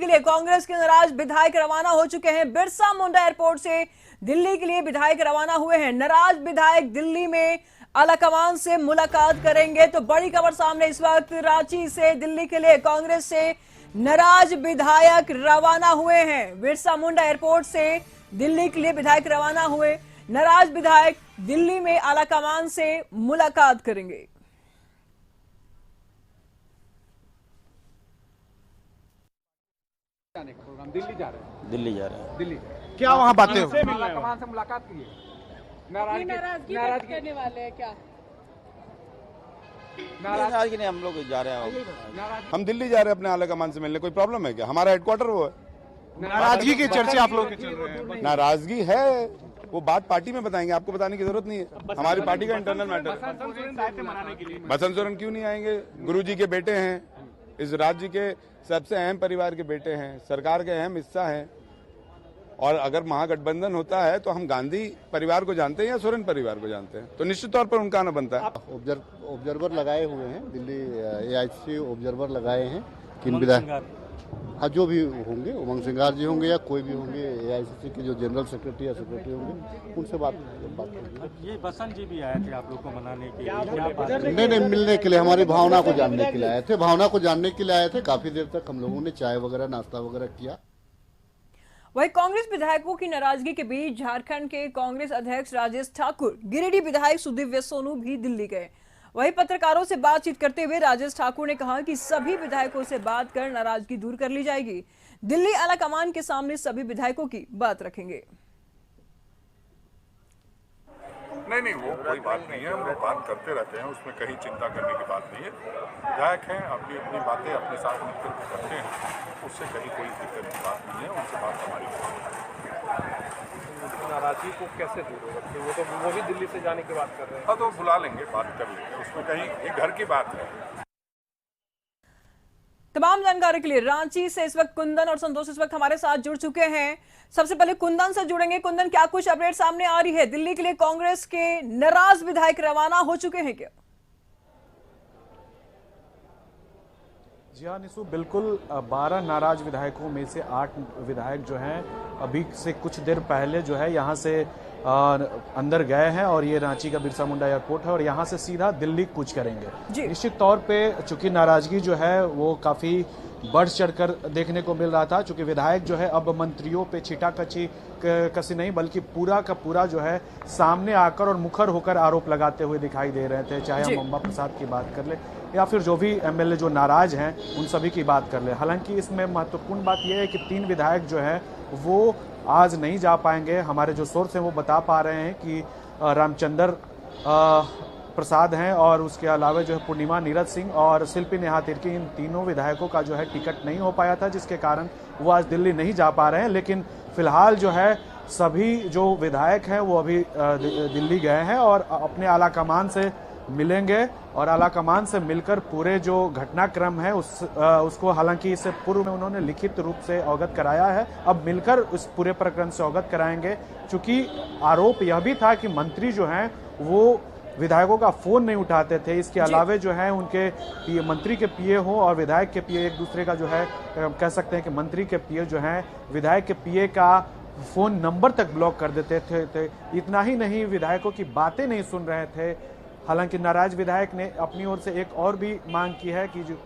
के लिए कांग्रेस के नाराज विधायक रवाना हो चुके हैं। बिरसा मुंडा एयरपोर्ट से दिल्ली के लिए विधायक रवाना हुए हैं। नाराज विधायक दिल्ली में आलाकमान से मुलाकात करेंगे। तो बड़ी खबर सामने इस वक्त रांची से दिल्ली के लिए कांग्रेस से नाराज विधायक रवाना हुए हैं। बिरसा मुंडा एयरपोर्ट से दिल्ली के लिए विधायक रवाना हुए। नाराज विधायक दिल्ली में आलाकमान से मुलाकात करेंगे। प्रोग्राम दिल्ली जा रहे हैं। दिल्ली क्या वहाँ बातें हो? कमान से मुलाकात की है। नाराजगी करने वाले हैं क्या? नाराजगी नहीं, हम लोग जा रहे हैं। हम दिल्ली जा रहे हैं अपने आला कमान से मिलने। कोई प्रॉब्लम है क्या? हमारा हेडक्वार्टर वो है। नाराजगी के चर्चे आप लोग के चल रहे हैं। नाराजगी है, वो बात पार्टी में बताएंगे, आपको बताने की जरूरत नहीं है। हमारी पार्टी का इंटरनल मैटर है। बसंत सोरेन क्यों नहीं आएंगे? गुरुजी के बेटे हैं, इस राज्य के सबसे अहम परिवार के बेटे हैं, सरकार के अहम हिस्सा हैं। और अगर महागठबंधन होता है तो हम गांधी परिवार को जानते हैं या सोरेन परिवार को जानते हैं, तो निश्चित तौर पर उनका आना बनता है। ऑब्जर्वर लगाए हुए हैं, दिल्ली एआईसी ऑब्जर्वर लगाए हैं। किन विधायक, हाँ जो भी होंगे, उमंग सिंघार जी होंगे या कोई भी होंगे एआईसीसी के जो जनरल सेक्रेटरी या सेक्रेटरी होंगे, उनसे बात होगी। ये बसंत जी भी आए थे आप लोग को मनाने के लिए? नहीं, मिलने के लिए, हमारी भावना को जानने के लिए आए थे। भावना को जानने के लिए आए थे। काफी देर तक हम लोगों ने चाय वगैरह नाश्ता वगैरह किया। वहीं कांग्रेस विधायकों की नाराजगी के बीच झारखंड के कांग्रेस अध्यक्ष राजेश ठाकुर, गिरिडीह विधायक सुदीव्य सोनू भी दिल्ली गए। वहीं पत्रकारों से बातचीत करते हुए राजेश ठाकुर ने कहा कि सभी विधायकों से बात कर नाराजगी दूर कर ली जाएगी। दिल्ली आलाकमान के सामने सभी विधायकों की बात रखेंगे। नहीं, वो कोई बात नहीं है। हम लोग बात करते रहते हैं, उसमें कहीं चिंता करने की बात नहीं है। विधायक हैं, अपनी अपनी बातें अपने साथ मिलकर करते हैं, उससे कहीं कोई दिक्कत की बात नहीं है। उनसे बात हमारी नाराजगी को कैसे दूर होगा? वो भी दिल्ली से जाने की बात कर रहे हैं। हाँ, तो बुला लेंगे, बात कर लेंगे, उसमें कहीं ये घर की बात है। तमाम जानकारी के लिए रांची से इस वक्त कुंदन और संतोष इस वक्त हमारे साथ जुड़ चुके हैं। सबसे पहले कुंदन से जुड़ेंगे। कुंदन, क्या कुछ अपडेट सामने आ रही है? दिल्ली के लिए कांग्रेस के नाराज विधायक रवाना हो चुके हैं क्या? जी हाँ निशु, बिल्कुल 12 नाराज विधायकों में से 8 विधायक जो हैं अभी से कुछ देर पहले जो है यहाँ से अंदर गए हैं और ये रांची का बिरसा मुंडा एयरपोर्ट है और यहाँ से सीधा दिल्ली कूच करेंगे। निश्चित तौर पे चूंकि नाराजगी जो है वो काफ़ी बढ़ चढ़कर देखने को मिल रहा था, चूंकि विधायक जो है अब मंत्रियों पे कसी नहीं बल्कि पूरा का पूरा जो है सामने आकर और मुखर होकर आरोप लगाते हुए दिखाई दे रहे थे। चाहे हम अम्बा प्रसाद की बात कर ले या फिर जो भी एमएलए जो नाराज हैं उन सभी की बात कर ले। हालांकि इसमें महत्वपूर्ण बात यह है कि 3 विधायक जो है वो आज नहीं जा पाएंगे। हमारे जो सोर्स हैं वो बता पा रहे हैं कि रामचंद्र प्रसाद हैं और उसके अलावा जो है पूर्णिमा नीरज सिंह और शिल्पी नेहा तिर्की, इन तीनों विधायकों का जो है टिकट नहीं हो पाया था, जिसके कारण वो आज दिल्ली नहीं जा पा रहे हैं। लेकिन फिलहाल जो है सभी जो विधायक हैं वो अभी दिल्ली गए हैं और अपने आलाकमान से मिलेंगे और आलाकमान से मिलकर पूरे जो घटनाक्रम है उसको, हालांकि इससे पूर्व में उन्होंने लिखित रूप से अवगत कराया है, अब मिलकर उस पूरे प्रकरण से अवगत कराएंगे। चूंकि आरोप यह भी था कि मंत्री जो हैं वो विधायकों का फोन नहीं उठाते थे। इसके अलावे जो है उनके मंत्री के पीए हो और विधायक के पीए एक दूसरे का जो है कह सकते हैं कि मंत्री के पीए जो है विधायक के पीए का फोन नंबर तक ब्लॉक कर देते थे। इतना ही नहीं, विधायकों की बातें नहीं सुन रहे थे। हालांकि नाराज विधायक ने अपनी ओर से एक और भी मांग की है कि जो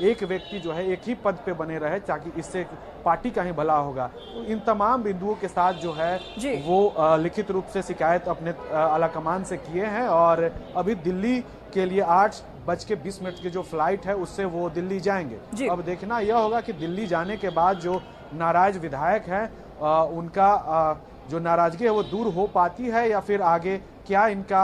एक व्यक्ति जो है एक ही पद पे बने रहे ताकि इससे पार्टी का ही भला होगा। तो इन तमाम बिंदुओं के साथ जो है वो लिखित रूप से शिकायत अपने आलाकमान से किए हैं और अभी दिल्ली के लिए 8:20 की जो फ्लाइट है उससे वो दिल्ली जाएंगे। अब देखना यह होगा कि दिल्ली जाने के बाद जो नाराज विधायक हैं उनका जो नाराजगी है वो दूर हो पाती है या फिर आगे क्या इनका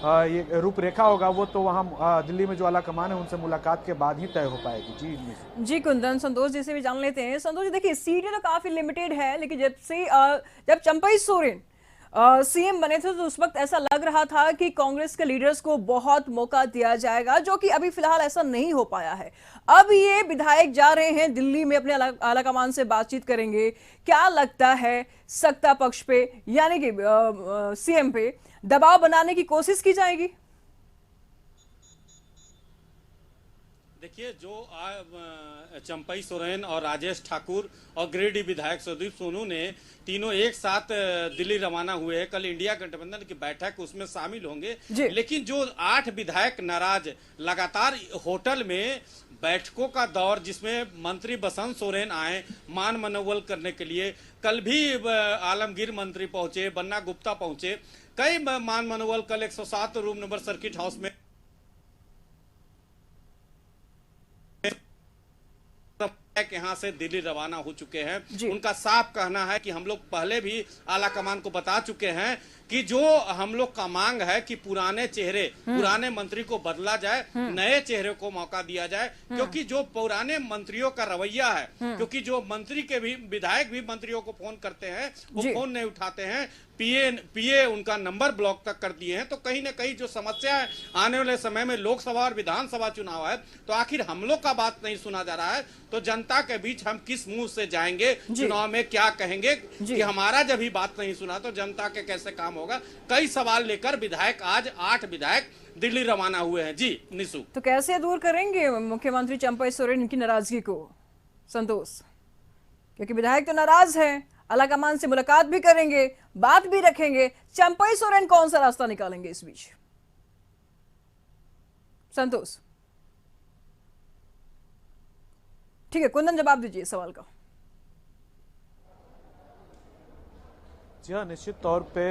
ये रूपरेखा होगा, वो तो वहाँ दिल्ली में जो आलाकमान है उनसे मुलाकात के बाद ही तय हो पाएगी। जी कुंदन, संतोष जी से भी जान लेते हैं। संतोष जी, देखिए सीटें तो काफी लिमिटेड है, लेकिन जब चंपई सोरेन सीएम बने थे तो उस वक्त ऐसा लग रहा था कि कांग्रेस के लीडर्स को बहुत मौका दिया जाएगा, जो कि अभी फिलहाल ऐसा नहीं हो पाया है। अब ये विधायक जा रहे हैं दिल्ली में, अपने आलाकमान से बातचीत करेंगे। क्या लगता है सत्ता पक्ष पे यानी कि सीएम पे दबाव बनाने की कोशिश की जाएगी? देखिए, जो चंपई सोरेन और राजेश ठाकुर और गिरिडीह विधायक सुदीप सोनू ने तीनों एक साथ दिल्ली रवाना हुए हैं। कल इंडिया गठबंधन की बैठक उसमें शामिल होंगे, लेकिन जो 8 विधायक नाराज, लगातार होटल में बैठकों का दौर, जिसमें मंत्री बसंत सोरेन आए मान मनोबल करने के लिए। कल भी आलमगीर मंत्री पहुंचे, बन्ना गुप्ता पहुंचे, कई मान मनोबल कल 107 रूम नंबर सर्किट हाउस में यहाँ से दिल्ली रवाना हो चुके हैं। उनका साफ कहना है कि हम लोग पहले भी आला कमान को बता चुके हैं कि जो हम लोग का मांग है कि पुराने चेहरे, पुराने मंत्री को बदला जाए, नए चेहरे को मौका दिया जाए, क्योंकि जो पुराने मंत्रियों का रवैया है, क्योंकि जो मंत्री के भी विधायक भी मंत्रियों को फोन करते हैं, वो फोन नहीं उठाते हैं, पीए उनका नंबर ब्लॉक तक कर दिए हैं। तो कहीं ना कहीं जो समस्या है, आने वाले समय में लोकसभा और विधानसभा चुनाव है, तो आखिर हम लोग का बात नहीं सुना जा रहा है, तो जनता के बीच हम किस मुंह से जाएंगे, चुनाव में क्या कहेंगे कि हमारा जब ही बात नहीं सुना तो जनता के कैसे काम होगा। कई सवाल लेकर विधायक आज 8 विधायक दिल्ली रवाना हुए हैं। जी निशु, तो कैसे दूर करेंगे मुख्यमंत्री चंपई सोरेन इनकी नाराजगी को, संतोष? क्योंकि विधायक तो नाराज हैं, आलाकमान से मुलाकात भी करेंगे, बात भी रखेंगे, चंपई सोरेन कौन सा रास्ता निकालेंगे इस बीच? संतोष, ठीक है, कुंदन जवाब दीजिए सवाल का। जी हाँ, निश्चित तौर पे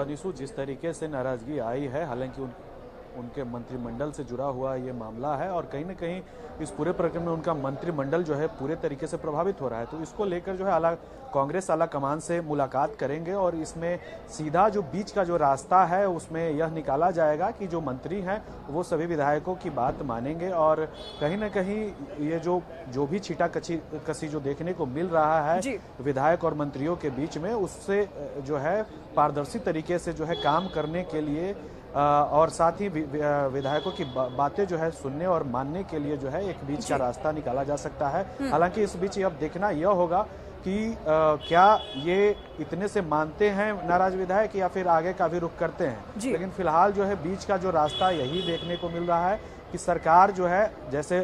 निशु, जिस तरीके से नाराजगी आई है, हालांकि उनके मंत्रिमंडल से जुड़ा हुआ ये मामला है और कहीं ना कहीं इस पूरे प्रकरण में उनका मंत्रिमंडल जो है पूरे तरीके से प्रभावित हो रहा है, तो इसको लेकर जो है कांग्रेस आला कमान से मुलाकात करेंगे और इसमें सीधा जो बीच का जो रास्ता है उसमें यह निकाला जाएगा कि जो मंत्री हैं वो सभी विधायकों की बात मानेंगे और कहीं ना कहीं ये जो भी छीटा कसी जो देखने को मिल रहा है विधायक और मंत्रियों के बीच में, उससे जो है पारदर्शी तरीके से जो है काम करने के लिए और साथ ही विधायकों की बातें जो है सुनने और मानने के लिए जो है एक बीच का रास्ता निकाला जा सकता है। हालांकि इस बीच अब देखना यह होगा कि क्या ये इतने से मानते हैं नाराज विधायक या फिर आगे का भी रुख करते हैं। लेकिन फिलहाल जो है बीच का जो रास्ता यही देखने को मिल रहा है कि सरकार जो है जैसे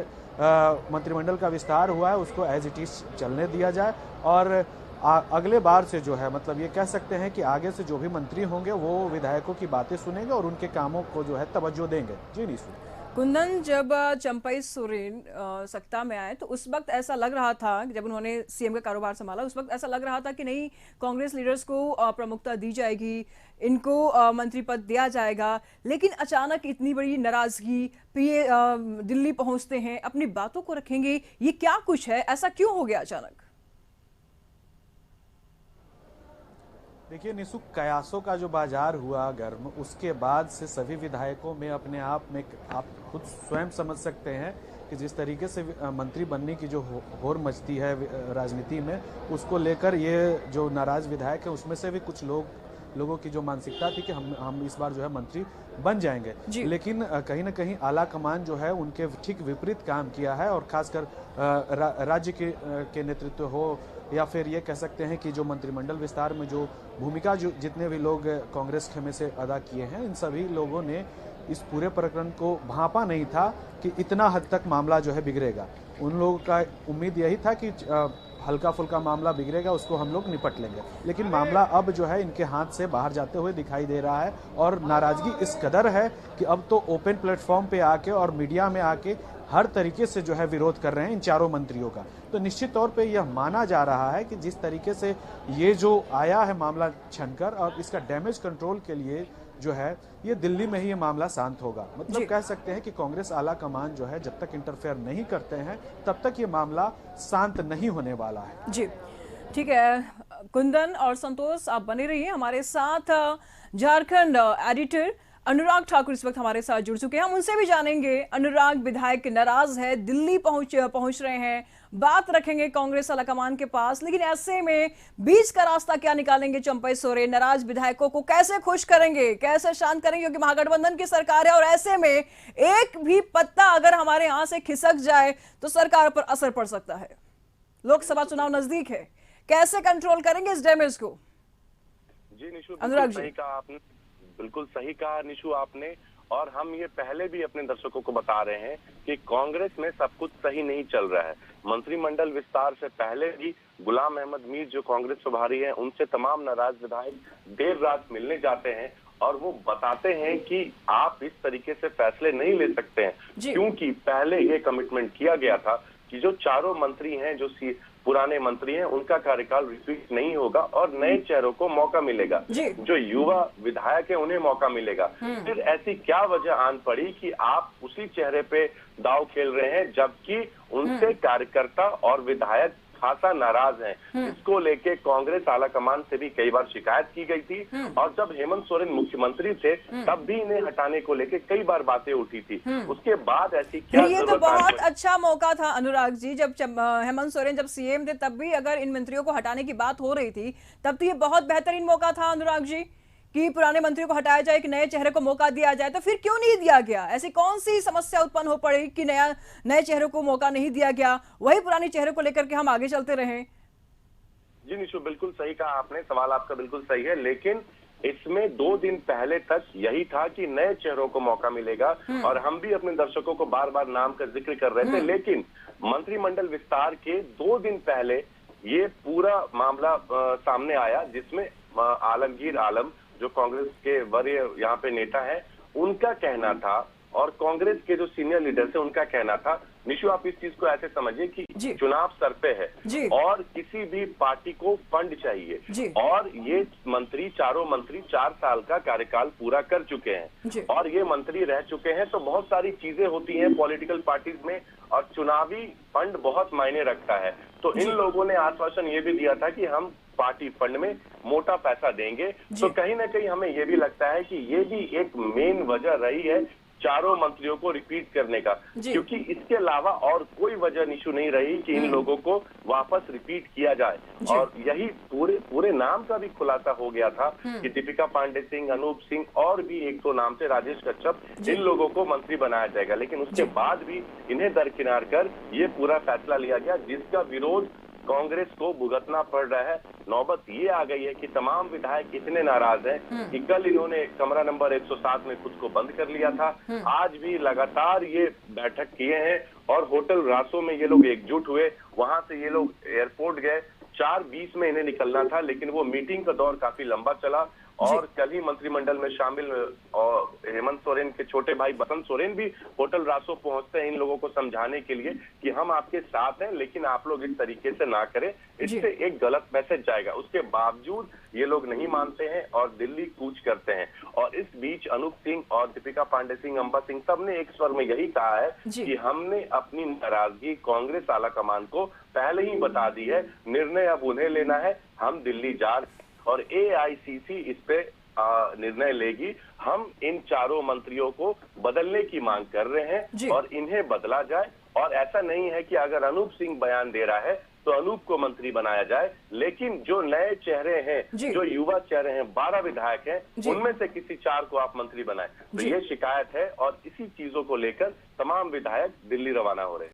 मंत्रिमंडल का विस्तार हुआ है उसको एज इट इज चलने दिया जाए और अगले बार से जो है मतलब ये कह सकते हैं कि आगे से जो भी मंत्री होंगे वो विधायकों की बातें सुनेंगे और उनके कामों को जो है तवज्जो देंगे। जी निशु, कुंदन, जब चंपई सोरेन सत्ता में आए तो उस वक्त ऐसा लग रहा था, जब उन्होंने सीएम का कारोबार संभाला, उस वक्त ऐसा लग रहा था कि नहीं, कांग्रेस लीडर्स को प्रमुखता दी जाएगी, इनको मंत्री पद दिया जाएगा। लेकिन अचानक इतनी बड़ी नाराजगी, पीए दिल्ली पहुंचते हैं, अपनी बातों को रखेंगे, ये क्या कुछ है, ऐसा क्यों हो गया अचानक? देखिए निशु, कयासों का जो बाजार हुआ गर्म, उसके बाद से सभी विधायकों में अपने आप में आप खुद स्वयं समझ सकते हैं कि जिस तरीके से मंत्री बनने की जो होड़ मचती है राजनीति में, उसको लेकर ये जो नाराज विधायक है उसमें से भी कुछ लोगों की जो मानसिकता थी कि हम इस बार जो है मंत्री बन जाएंगे, लेकिन कहीं ना कहीं आला कमान जो है उनके ठीक विपरीत काम किया है और खासकर राज्य के नेतृत्व हो या फिर ये कह सकते हैं कि जो मंत्रिमंडल विस्तार में जो भूमिका जो जितने भी लोग कांग्रेस खेमे से अदा किए हैं, इन सभी लोगों ने इस पूरे प्रकरण को भांपा नहीं था कि इतना हद तक मामला जो है बिगड़ेगा। उन लोगों का उम्मीद यही था कि हल्का फुल्का मामला बिगड़ेगा, उसको हम लोग निपट लेंगे, लेकिन मामला अब जो है इनके हाथ से बाहर जाते हुए दिखाई दे रहा है और नाराजगी इस कदर है कि अब तो ओपन प्लेटफॉर्म पे आके और मीडिया में आके हर तरीके से जो है विरोध कर रहे हैं इन चारों मंत्रियों का। तो निश्चित तौर पे यह माना जा रहा है कि जिस तरीके से ये जो आया है मामला छनकर, और इसका डैमेज कंट्रोल के लिए जो है ये दिल्ली में ही ये मामला शांत होगा। मतलब कह सकते हैं कि कांग्रेस आला कमान जो है जब तक इंटरफेयर नहीं करते हैं तब तक ये मामला शांत नहीं होने वाला है। जी ठीक है, कुंदन और संतोष आप बने रहिए हमारे साथ। झारखंड एडिटर अनुराग ठाकुर इस वक्त हमारे साथ जुड़ चुके हैं, हम उनसे भी जानेंगे। अनुराग, विधायक नाराज है, दिल्ली पहुंच रहे हैं, बात रखेंगे कांग्रेस आलाकमान के पास, लेकिन ऐसे में बीच का रास्ता क्या निकालेंगे चंपई सोरेन? नाराज विधायकों को कैसे खुश करेंगे, कैसे शांत करेंगे? क्योंकि महागठबंधन की सरकार है और ऐसे में एक भी पत्ता अगर हमारे यहां से खिसक जाए तो सरकार पर असर पड़ सकता है। लोकसभा चुनाव नजदीक है, कैसे कंट्रोल करेंगे इस डैमेज को? जी निशु, अनुराग जी, बिल्कुल सही कहा निशु आपने। और हम ये पहले भी अपने दर्शकों को बता रहे हैं कि कांग्रेस में सब कुछ सही नहीं चल रहा है। मंत्रिमंडल विस्तार से पहले भी गुलाम अहमद मीर जो कांग्रेस प्रभारी हैं, उनसे तमाम नाराज विधायक देर रात मिलने जाते हैं और वो बताते हैं कि आप इस तरीके से फैसले नहीं ले सकते हैं, क्योंकि पहले ये कमिटमेंट किया गया था कि जो चारों मंत्री हैं, जो पुराने मंत्री हैं, उनका कार्यकाल रिपीट नहीं होगा और नए चेहरों को मौका मिलेगा। जो युवा विधायक हैं उन्हें मौका मिलेगा। फिर ऐसी क्या वजह आन पड़ी कि आप उसी चेहरे पे दांव खेल रहे हैं, जबकि उनसे कार्यकर्ता और विधायक खासा नाराज हैं। इसको लेके कांग्रेस आलाकमान से भी कई बार शिकायत की गई थी और जब हेमंत सोरेन मुख्यमंत्री थे तब भी इन्हें हटाने को लेके कई बार बातें उठी थी। उसके बाद ऐसी क्या ये तो बहुत अच्छा मौका था अनुराग जी, जब हेमंत सोरेन जब सीएम थे तब भी अगर इन मंत्रियों को हटाने की बात हो रही थी तब तो ये बहुत बेहतरीन मौका था अनुराग जी कि पुराने मंत्रियों को हटाया जाए, कि नए चेहरे को मौका दिया जाए। तो फिर क्यों नहीं दिया गया? ऐसी कौन सी समस्या उत्पन्न हो पड़ी कि नए चेहरों को मौका नहीं दिया गया, वही पुराने चेहरे को लेकर के हम आगे चलते रहे? जी निशु, बिल्कुल सही कहा आपने, सवाल आपका बिल्कुल सही है, लेकिन इसमें 2 दिन पहले तक यही था कि नए चेहरों को मौका मिलेगा और हम भी अपने दर्शकों को बार बार नाम का जिक्र कर रहे थे। लेकिन मंत्रिमंडल विस्तार के 2 दिन पहले ये पूरा मामला सामने आया, जिसमें आलमगीर आलम जो कांग्रेस के वरीय यहाँ पे नेता है, उनका कहना था और कांग्रेस के जो सीनियर लीडर्स हैं उनका कहना था। निशु, आप इस चीज को ऐसे समझिए कि चुनाव सर पे है और किसी भी पार्टी को फंड चाहिए और ये मंत्री, चारों मंत्री 4 साल का कार्यकाल पूरा कर चुके हैं और ये मंत्री रह चुके हैं, तो बहुत सारी चीजें होती हैं पॉलिटिकल पार्टीज में और चुनावी फंड बहुत मायने रखता है। तो इन लोगों ने आश्वासन ये भी दिया था कि हम पार्टी फंड में मोटा पैसा देंगे। तो कहीं ना कहीं हमें ये भी लगता है कि ये भी एक मेन वजह रही है चारों मंत्रियों को रिपीट करने का, क्योंकि इसके अलावा और कोई वजह निशु नहीं रही कि इन लोगों को वापस रिपीट किया जाए। और यही पूरे नाम का भी खुलासा हो गया था कि दीपिका पांडे सिंह, अनूप सिंह और भी 1-2 नाम से राजेश कच्छप, इन लोगों को मंत्री बनाया जाएगा। लेकिन उसके बाद भी इन्हें दरकिनार कर ये पूरा फैसला लिया गया, जिसका विरोध कांग्रेस को भुगतना पड़ रहा है। नौबत ये आ गई है कि तमाम विधायक इतने नाराज हैं कि कल इन्होंने कमरा नंबर 107 में खुद को बंद कर लिया था। आज भी लगातार ये बैठक किए हैं और होटल रासो में ये लोग एकजुट हुए। वहां से ये लोग एयरपोर्ट गए, 4:20 में इन्हें निकलना था, लेकिन वो मीटिंग का दौर काफी लंबा चला और कल ही मंत्रिमंडल में शामिल और हेमंत सोरेन के छोटे भाई बसंत सोरेन भी होटल रासो पहुंचते हैं इन लोगों को समझाने के लिए कि हम आपके साथ हैं, लेकिन आप लोग इस तरीके से ना करें, इससे एक गलत मैसेज जाएगा। उसके बावजूद ये लोग नहीं मानते हैं और दिल्ली कूच करते हैं। और इस बीच अनूप सिंह और दीपिका पांडे सिंह, अंबा सिंह, सबने एक स्वर में यही कहा है कि हमने अपनी नाराजगी कांग्रेस आलाकमान को पहले ही बता दी है, निर्णय अब उन्हें लेना है, हम दिल्ली जा और एआईसीसी इस पे निर्णय लेगी। हम इन चारों मंत्रियों को बदलने की मांग कर रहे हैं और इन्हें बदला जाए। और ऐसा नहीं है कि अगर अनूप सिंह बयान दे रहा है तो अनूप को मंत्री बनाया जाए, लेकिन जो नए चेहरे हैं, जो युवा चेहरे हैं, 12 विधायक हैं, उनमें से किसी 4 को आप मंत्री बनाएं। तो ये शिकायत है और इसी चीजों को लेकर तमाम विधायक दिल्ली रवाना हो रहे हैं।